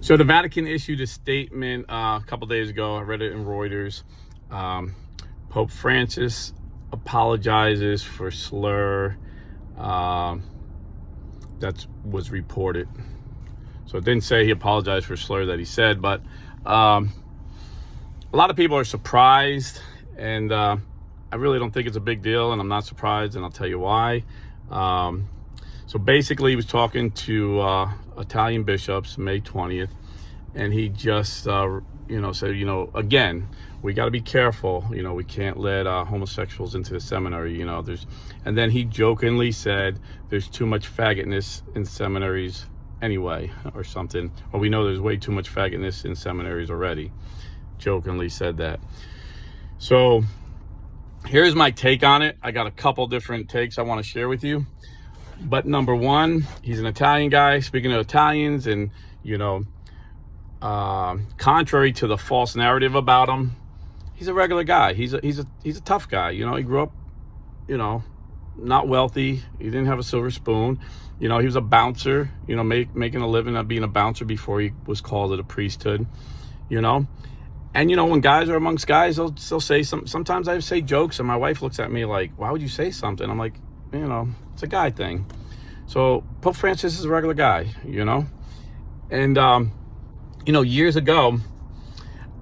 So the Vatican issued a statement a couple days ago. I read it in Reuters. Pope Francis apologizes for slur. That was reported. So it didn't say he apologized for slur that he said, but a lot of people are surprised, and I really don't think it's a big deal, and I'm not surprised, and I'll tell you why. So basically, he was talking to Italian bishops May 20th, and he just, said, again, we got to be careful. We can't let homosexuals into the seminary. And then he jokingly said, there's too much faggotness in seminaries anyway, or something. Well, we know there's way too much faggotness in seminaries already. Jokingly said that. So here's my take on it. I got a couple different takes I want to share with you. But number one, he's an Italian guy. Speaking of Italians, and contrary to the false narrative about him, he's a regular guy. He's a tough guy. He grew up, not wealthy. He didn't have a silver spoon. He was a bouncer. Making a living at being a bouncer before he was called to the priesthood. And when guys are amongst guys, they'll say sometimes I say jokes, and my wife looks at me like, why would you say something? I'm like, it's a guy thing. So Pope Francis is a regular guy, and years ago,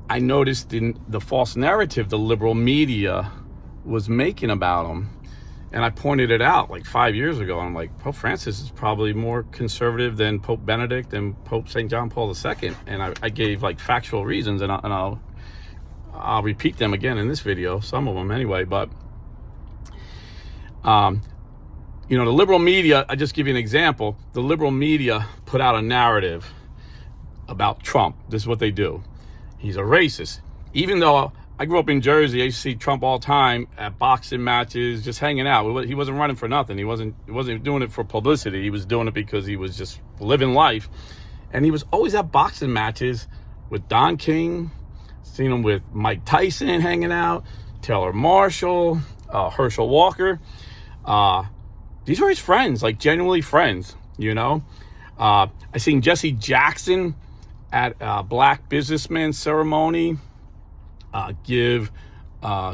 I noticed in the false narrative the liberal media was making about him, and I pointed it out like 5 years ago. I'm like, Pope Francis is probably more conservative than Pope Benedict and Pope St. John Paul II, and I gave like factual reasons, and I'll repeat them again in this video, some of them anyway. But the liberal media, I just give you an example. The liberal media put out a narrative about Trump. This is what they do. He's a racist. Even though I grew up in Jersey, I used to see Trump all the time at boxing matches, just hanging out. He wasn't running for nothing. He wasn't doing it for publicity. He was doing it because he was just living life. And he was always at boxing matches with Don King. Seen him with Mike Tyson hanging out, Taylor Marshall, Herschel Walker. These were his friends, like genuinely friends, I seen Jesse Jackson at a black businessman ceremony give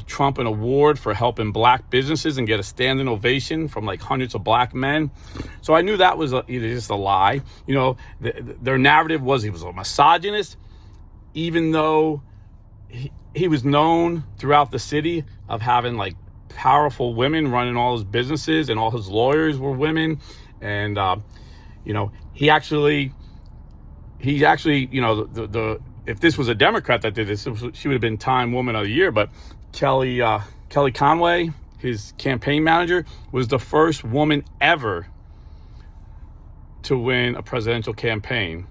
Trump an award for helping black businesses and get a standing ovation from like hundreds of black men. So I knew that was either just a lie. Their narrative was he was a misogynist, even though he was known throughout the city of having like powerful women running all his businesses, and all his lawyers were women. And he actually if this was a Democrat that did this, she would have been Time Woman of the Year. But Kelly Conway, his campaign manager, was the first woman ever to win a presidential campaign.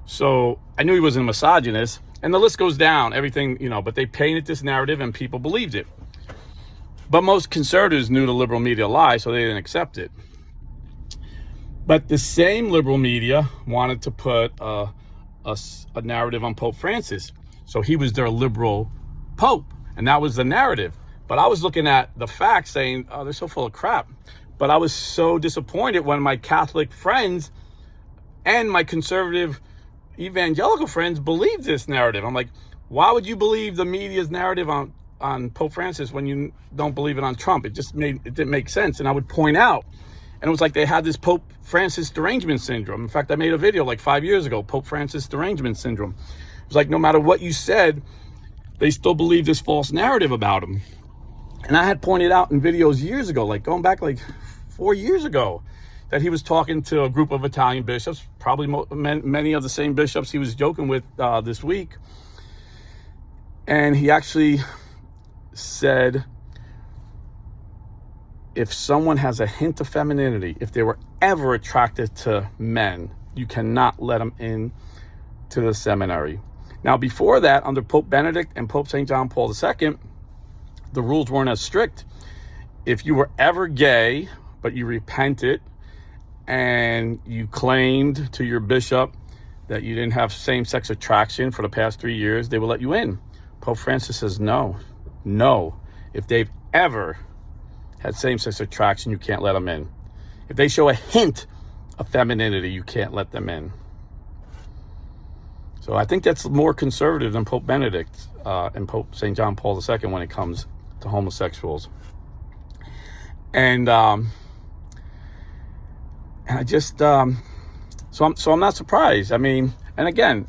So I knew he wasn't a misogynist, and the list goes down, everything, but they painted this narrative and people believed it. But most conservatives knew the liberal media lied, so they didn't accept it. But the same liberal media wanted to put a narrative on Pope Francis. So he was their liberal pope, and that was the narrative. But I was looking at the facts saying, oh, they're so full of crap. But I was so disappointed when my Catholic friends and my conservative evangelical friends believed this narrative. I'm like, why would you believe the media's narrative on Pope Francis when you don't believe it on Trump? It didn't make sense. And I would point out, and it was like they had this Pope Francis derangement syndrome. In fact, I made a video like 5 years ago, Pope Francis derangement syndrome. It was like no matter what you said, they still believed this false narrative about him. And I had pointed out in videos years ago, like going back like 4 years ago, that he was talking to a group of Italian bishops, probably many of the same bishops he was joking with this week. And he actually said, if someone has a hint of femininity, if they were ever attracted to men, you cannot let them in to the seminary. Now, before that, under Pope Benedict and Pope St. John Paul II, the rules weren't as strict. If you were ever gay, but you repented and you claimed to your bishop that you didn't have same-sex attraction for the past 3 years, they will let you in. Pope Francis says no. If they've ever had same-sex attraction, you can't let them in. If they show a hint of femininity, you can't let them in. So I think that's more conservative than Pope Benedict and Pope St. John Paul II when it comes to homosexuals. And I just so I'm not surprised. I mean, and again,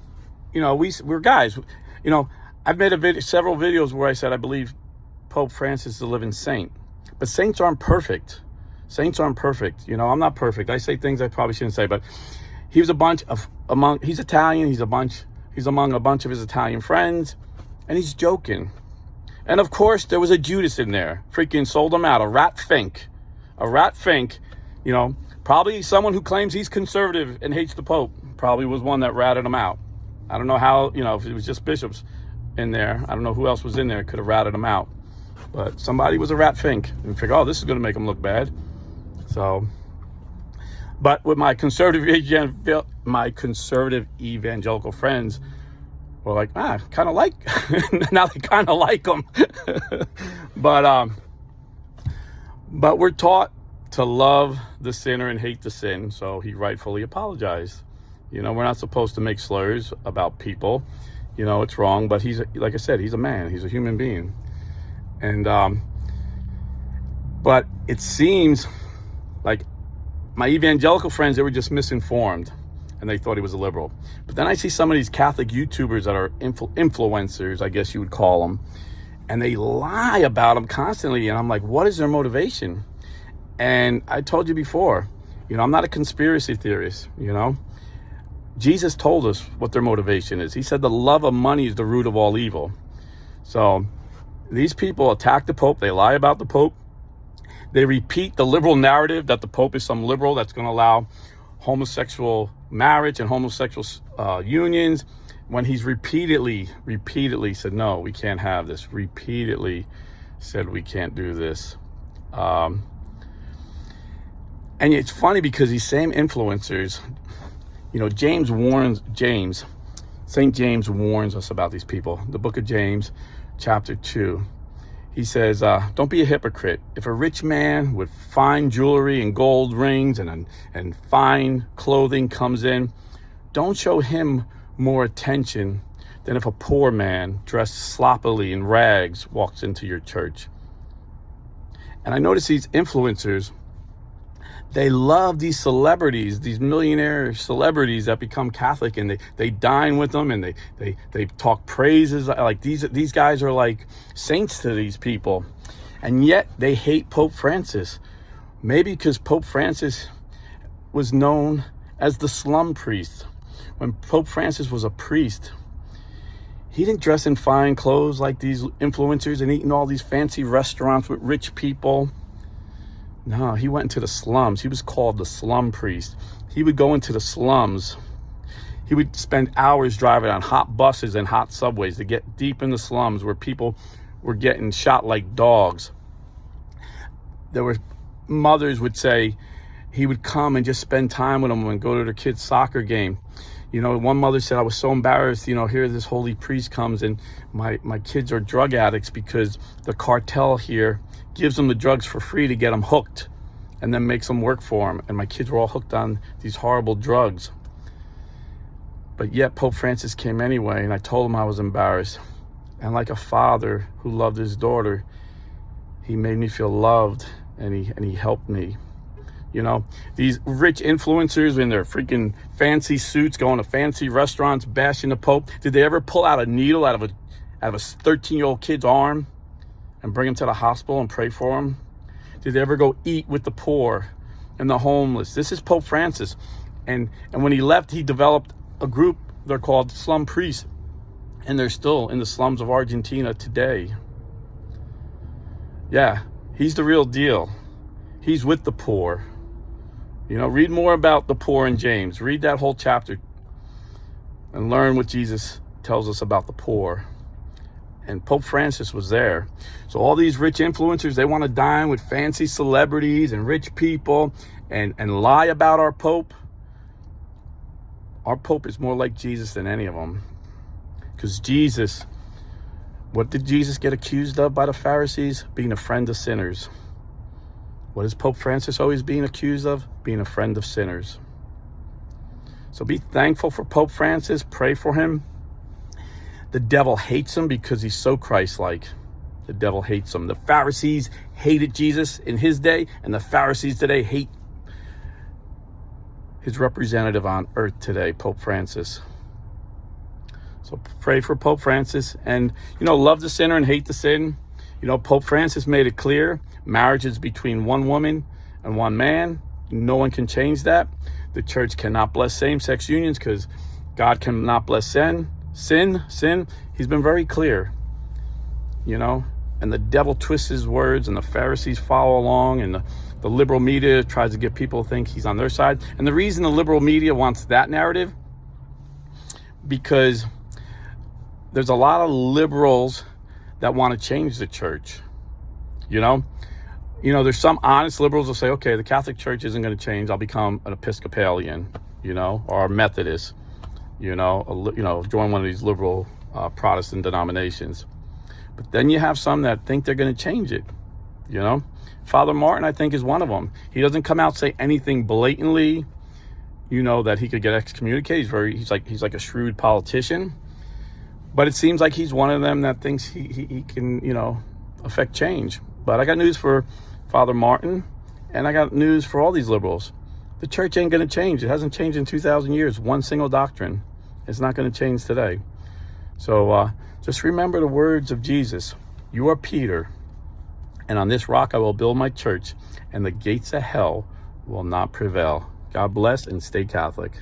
you know, we're guys. You know, I've made several videos where I said I believe Pope Francis is a living saint, but saints aren't perfect. Saints aren't perfect. You know, I'm not perfect. I say things I probably shouldn't say, but he was he's Italian. He's among a bunch of his Italian friends, and he's joking. And of course, there was a Judas in there, freaking sold him out, a rat fink, you know, probably someone who claims he's conservative and hates the Pope, probably was one that ratted him out. I don't know how, you know, if it was just bishops in there, I don't know who else was in there, could have ratted him out. But somebody was a rat fink and figured, oh, this is going to make him look bad. So, but with my conservative evangelical friends were like, kind of like, now they kind of like him. But we're taught to love the sinner and hate the sin. So he rightfully apologized. You know, we're not supposed to make slurs about people. You know, it's wrong, but like I said, he's a man, he's a human being. And, but it seems like my evangelical friends, they were just misinformed and they thought he was a liberal. But then I see some of these Catholic YouTubers that are influencers, I guess you would call them, and they lie about him constantly. And I'm like, what is their motivation? And I told you before, you know, I'm not a conspiracy theorist, you know. Jesus told us what their motivation is. He said the love of money is the root of all evil. So these people attack the Pope. They lie about the Pope. They repeat the liberal narrative that the Pope is some liberal that's going to allow homosexual marriage and homosexual unions, when he's repeatedly said, no, we can't have this. Repeatedly said we can't do this. And it's funny because these same influencers, you know, St. James warns us about these people. The book of James, chapter 2. He says, don't be a hypocrite. If a rich man with fine jewelry and gold rings and fine clothing comes in, don't show him more attention than if a poor man dressed sloppily in rags walks into your church. And I notice these influencers, they love these celebrities, these millionaire celebrities that become Catholic, and they dine with them and they talk praises. Like these guys are like saints to these people. And yet they hate Pope Francis. Maybe because Pope Francis was known as the slum priest. When Pope Francis was a priest, he didn't dress in fine clothes like these influencers and eat in all these fancy restaurants with rich people. No, he went into the slums. He was called the slum priest. He would go into the slums. He would spend hours driving on hot buses and hot subways to get deep in the slums where people were getting shot like dogs. There were mothers would say he would come and just spend time with them and go to their kids' soccer game. You know, one mother said, I was so embarrassed, you know, here this holy priest comes and my kids are drug addicts because the cartel here gives them the drugs for free to get them hooked and then makes them work for them. And my kids were all hooked on these horrible drugs. But yet Pope Francis came anyway, and I told him I was embarrassed. And like a father who loved his daughter, he made me feel loved, and he helped me. You know, these rich influencers in their freaking fancy suits, going to fancy restaurants, bashing the Pope. Did they ever pull out a needle out of a 13-year-old kid's arm and bring him to the hospital and pray for him? Did they ever go eat with the poor and the homeless? This is Pope Francis. And when he left, he developed a group. They're called slum priests. And they're still in the slums of Argentina today. Yeah, he's the real deal. He's with the poor. You know, read more about the poor in James. Read that whole chapter and learn what Jesus tells us about the poor. And Pope Francis was there. So all these rich influencers, they want to dine with fancy celebrities and rich people and lie about our Pope. Our Pope is more like Jesus than any of them. Because Jesus, what did Jesus get accused of by the Pharisees? Being a friend of sinners. What is Pope Francis always being accused of? Being a friend of sinners. So be thankful for Pope Francis. Pray for him. The devil hates him because he's so Christ-like. The devil hates him. The Pharisees hated Jesus in his day, and the Pharisees today hate his representative on earth today, Pope Francis. So pray for Pope Francis, and, love the sinner and hate the sin. Pope Francis made it clear, marriage is between one woman and one man. No one can change that. The church cannot bless same-sex unions because God cannot bless sin. He's been very clear, and the devil twists his words, and the Pharisees follow along, and the liberal media tries to get people to think he's on their side. And the reason the liberal media wants that narrative, because there's a lot of liberals that want to change the church. There's some honest liberals who say, okay, the Catholic Church isn't going to change. I'll become an Episcopalian, or a Methodist, join one of these liberal Protestant denominations. But then you have some that think they're going to change it, Father Martin, I think, is one of them. He doesn't come out say anything blatantly, that he could get excommunicated. He's like a shrewd politician. But it seems like he's one of them that thinks he can, affect change. But I got news for Father Martin, and I got news for all these liberals. The church ain't going to change. It hasn't changed in 2,000 years. One single doctrine. It's not going to change today. So just remember the words of Jesus. You are Peter, and on this rock I will build my church, and the gates of hell will not prevail. God bless, and stay Catholic.